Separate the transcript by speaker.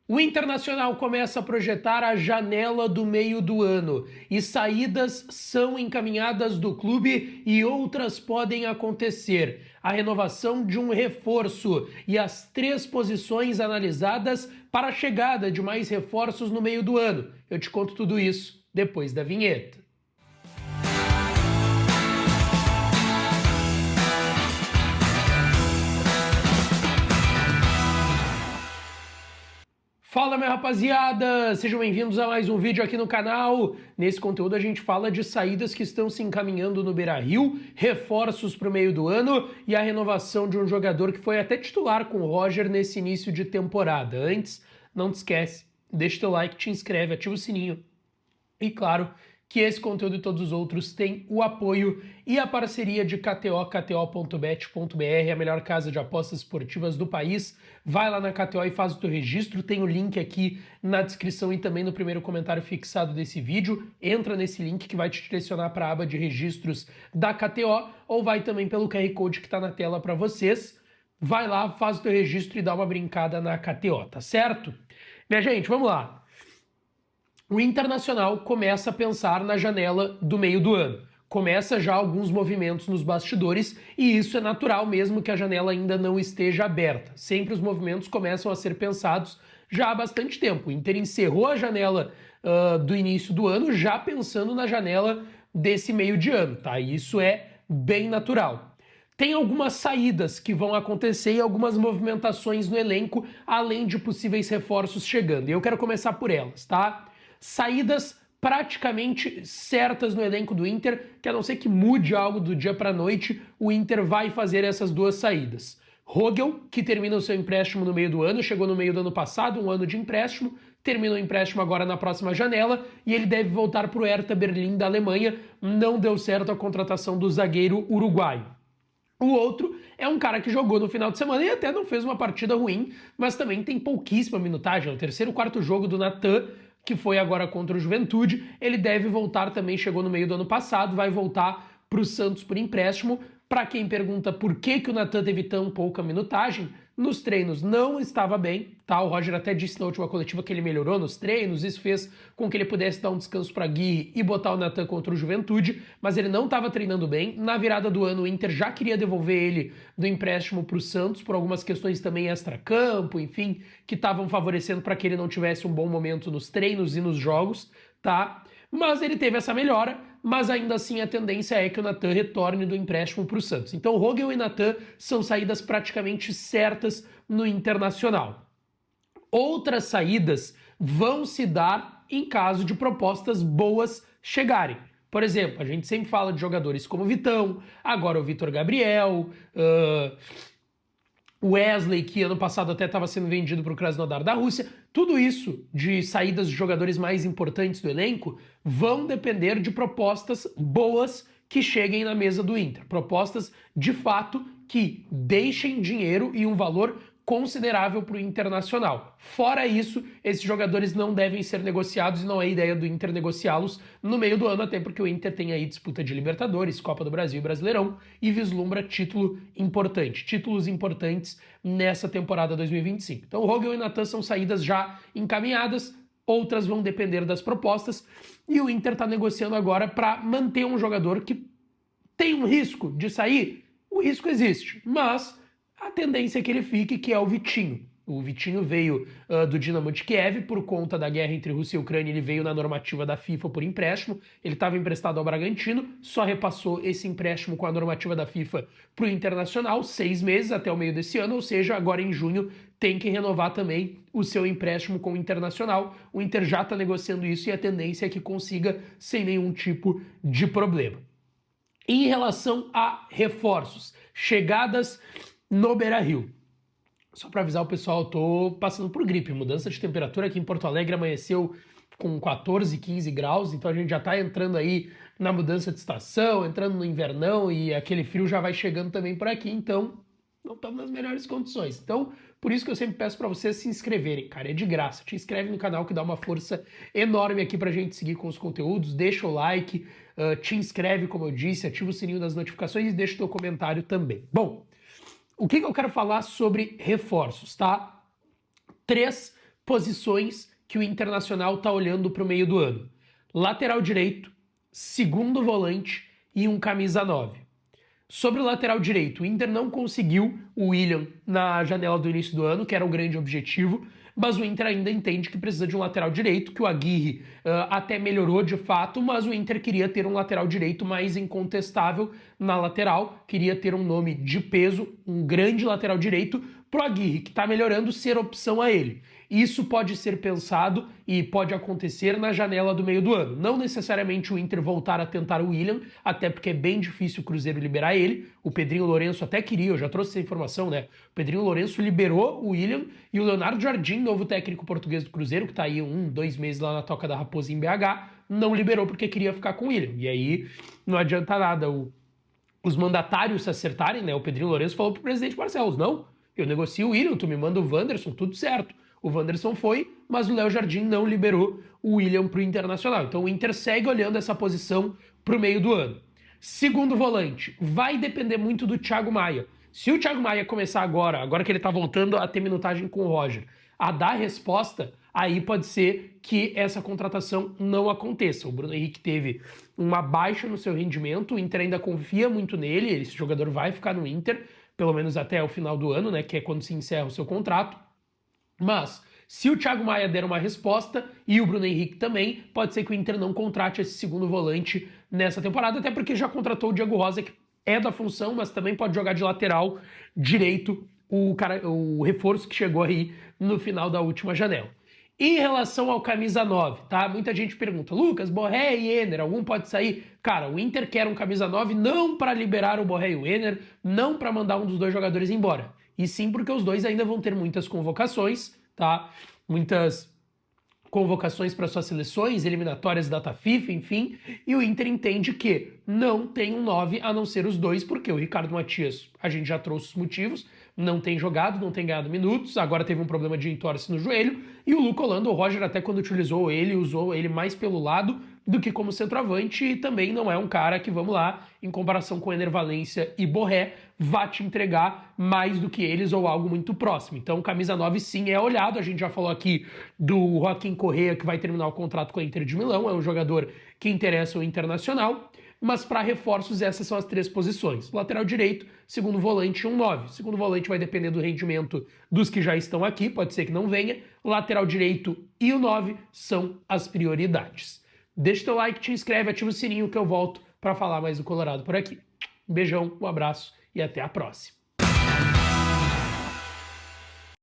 Speaker 1: O Internacional começa a projetar a janela do meio do ano e saídas são encaminhadas do clube e outras podem acontecer. A renovação de um reforço e as 3 posições analisadas para a chegada de mais reforços no meio do ano. Eu te conto tudo isso depois da vinheta. Fala, minha rapaziada! Sejam bem-vindos a mais um vídeo aqui no canal. Nesse conteúdo a gente fala de saídas que estão se encaminhando no Beira-Rio, reforços para o meio do ano e a renovação de um jogador que foi até titular com o Roger nesse início de temporada. Antes, não te esquece, deixa teu like, te inscreve, ativa o sininho. E claro que esse conteúdo e todos os outros têm o apoio e a parceria de KTO, kto.bet.br, a melhor casa de apostas esportivas do país. Vai lá na KTO e faz o teu registro, tem o link aqui na descrição e também no primeiro comentário fixado desse vídeo. Entra nesse link que vai te direcionar para a aba de registros da KTO ou vai também pelo QR Code que está na tela para vocês. Vai lá, faz o teu registro e dá uma brincada na KTO, tá certo? Minha gente, vamos lá. O Internacional começa a pensar na janela do meio do ano. Começa já alguns movimentos nos bastidores e isso é natural mesmo que a janela ainda não esteja aberta. Sempre os movimentos começam a ser pensados já há bastante tempo. O Inter encerrou a janela do início do ano já pensando na janela desse meio de ano, tá? Isso é bem natural. Tem algumas saídas que vão acontecer e algumas movimentações no elenco, além de possíveis reforços chegando. E eu quero começar por elas, tá? Saídas praticamente certas no elenco do Inter, que a não ser que mude algo do dia para a noite, o Inter vai fazer essas 2 saídas. Rogel, que termina o seu empréstimo no meio do ano, chegou no meio do ano passado, 1 ano de empréstimo, termina o empréstimo agora na próxima janela e ele deve voltar para o Hertha Berlim da Alemanha. Não deu certo a contratação do zagueiro uruguaio. O outro é um cara que jogou no final de semana e até não fez uma partida ruim, mas também tem pouquíssima minutagem. É o 3º, 4º jogo do Natan, que foi agora contra o Juventude. Ele deve voltar também, chegou no meio do ano passado, vai voltar para o Santos por empréstimo. Para quem pergunta por que o Natan teve tão pouca minutagem, nos treinos não estava bem, tá? O Roger até disse na última coletiva que ele melhorou nos treinos, isso fez com que ele pudesse dar um descanso para Gui e botar o Natan contra o Juventude, mas ele não estava treinando bem. Na virada do ano, o Inter já queria devolver ele do empréstimo para o Santos, por algumas questões também extra-campo, enfim, que estavam favorecendo para que ele não tivesse um bom momento nos treinos e nos jogos, tá? Mas ele teve essa melhora, mas ainda assim a tendência é que o Natan retorne do empréstimo para o Santos. Então Rogel e Natan são saídas praticamente certas no Internacional. Outras saídas vão se dar em caso de propostas boas chegarem. Por exemplo, a gente sempre fala de jogadores como o Vitão, agora o Vitor Gabriel, Wesley, que ano passado até estava sendo vendido para o Krasnodar da Rússia. Tudo isso de saídas de jogadores mais importantes do elenco vão depender de propostas boas que cheguem na mesa do Inter. Propostas, de fato, que deixem dinheiro e um valor considerável para o Internacional. Fora isso, esses jogadores não devem ser negociados e não é ideia do Inter negociá-los no meio do ano, até porque o Inter tem aí disputa de Libertadores, Copa do Brasil e Brasileirão e vislumbra títulos importantes nessa temporada 2025. Então Rogel e Natan são saídas já encaminhadas, outras vão depender das propostas e o Inter está negociando agora para manter um jogador que tem um risco de sair. O risco existe, mas a tendência é que ele fique, que é o Vitinho. O Vitinho veio do Dinamo de Kiev por conta da guerra entre Rússia e Ucrânia, ele veio na normativa da FIFA por empréstimo, ele estava emprestado ao Bragantino, só repassou esse empréstimo com a normativa da FIFA para o Internacional, 6 meses até o meio desse ano, ou seja, agora em junho tem que renovar também o seu empréstimo com o Internacional. O Inter já está negociando isso e a tendência é que consiga sem nenhum tipo de problema. Em relação a reforços, chegadas no Beira-Rio. Só para avisar o pessoal, eu tô passando por gripe, mudança de temperatura aqui em Porto Alegre, amanheceu com 14, 15 graus, então a gente já tá entrando aí na mudança de estação, entrando no invernão e aquele frio já vai chegando também por aqui, então não estamos nas melhores condições. Então, por isso que eu sempre peço para vocês se inscreverem, cara, é de graça. Te inscreve no canal que dá uma força enorme aqui pra gente seguir com os conteúdos, deixa o like, te inscreve, como eu disse, ativa o sininho das notificações e deixa o teu comentário também. Bom, o que eu quero falar sobre reforços, tá? 3 posições que o Internacional está olhando para o meio do ano: lateral direito, segundo volante e um camisa 9. Sobre o lateral direito, o Inter não conseguiu o William na janela do início do ano, que era o grande objetivo, mas o Inter ainda entende que precisa de um lateral direito, que o Aguirre até melhorou de fato, mas o Inter queria ter um lateral direito mais incontestável na lateral, queria ter um nome de peso, um grande lateral direito, pro Aguirre, que está melhorando, ser opção a ele. Isso pode ser pensado e pode acontecer na janela do meio do ano. Não necessariamente o Inter voltar a tentar o William, até porque é bem difícil o Cruzeiro liberar ele. O Pedrinho Lourenço até queria, eu já trouxe essa informação, né? O Pedrinho Lourenço liberou o William e o Leonardo Jardim, novo técnico português do Cruzeiro, que está aí 2 meses lá na Toca da Raposa em BH, não liberou porque queria ficar com o William. E aí não adianta nada os mandatários se acertarem, né? O Pedrinho Lourenço falou pro presidente Barcelos: não, eu negocio o William, tu me manda o Wanderson, tudo certo. O Wanderson foi, mas o Léo Jardim não liberou o William para o Internacional. Então o Inter segue olhando essa posição para o meio do ano. Segundo volante, vai depender muito do Thiago Maia. Se o Thiago Maia começar agora que ele está voltando a ter minutagem com o Roger, a dar resposta, aí pode ser que essa contratação não aconteça. O Bruno Henrique teve uma baixa no seu rendimento, o Inter ainda confia muito nele, esse jogador vai ficar no Inter, pelo menos até o final do ano, né, que é quando se encerra o seu contrato. Mas, se o Thiago Maia der uma resposta e o Bruno Henrique também, pode ser que o Inter não contrate esse segundo volante nessa temporada, até porque já contratou o Diego Rosa, que é da função, mas também pode jogar de lateral direito, o reforço que chegou aí no final da última janela. Em relação ao camisa 9, tá? Muita gente pergunta: Lucas, Borré e Ener, algum pode sair? Cara, o Inter quer um camisa 9 não para liberar o Borré e o Ener, não para mandar um dos dois jogadores embora, e sim porque os dois ainda vão ter muitas convocações, tá? Muitas convocações para suas seleções, eliminatórias, data FIFA, enfim, e o Inter entende que não tem um 9 a não ser os dois, porque o Ricardo Matias, a gente já trouxe os motivos, não tem jogado, não tem ganhado minutos, agora teve um problema de entorse no joelho, e o Luca Holanda, o Roger até quando utilizou ele, usou ele mais pelo lado do que como centroavante, e também não é um cara que, vamos lá, em comparação com Ener Valencia e Borré, vá te entregar mais do que eles ou algo muito próximo. Então, camisa 9 sim é olhado, a gente já falou aqui do Joaquim Correa, que vai terminar o contrato com a Inter de Milão, é um jogador que interessa o Internacional, mas para reforços essas são as 3 posições: lateral direito, segundo volante e um 9. Segundo volante vai depender do rendimento dos que já estão aqui, pode ser que não venha. Lateral direito e o 9 são as prioridades. Deixa o teu like, te inscreve, ativa o sininho que eu volto para falar mais do Colorado por aqui. Um beijão, um abraço e até a próxima.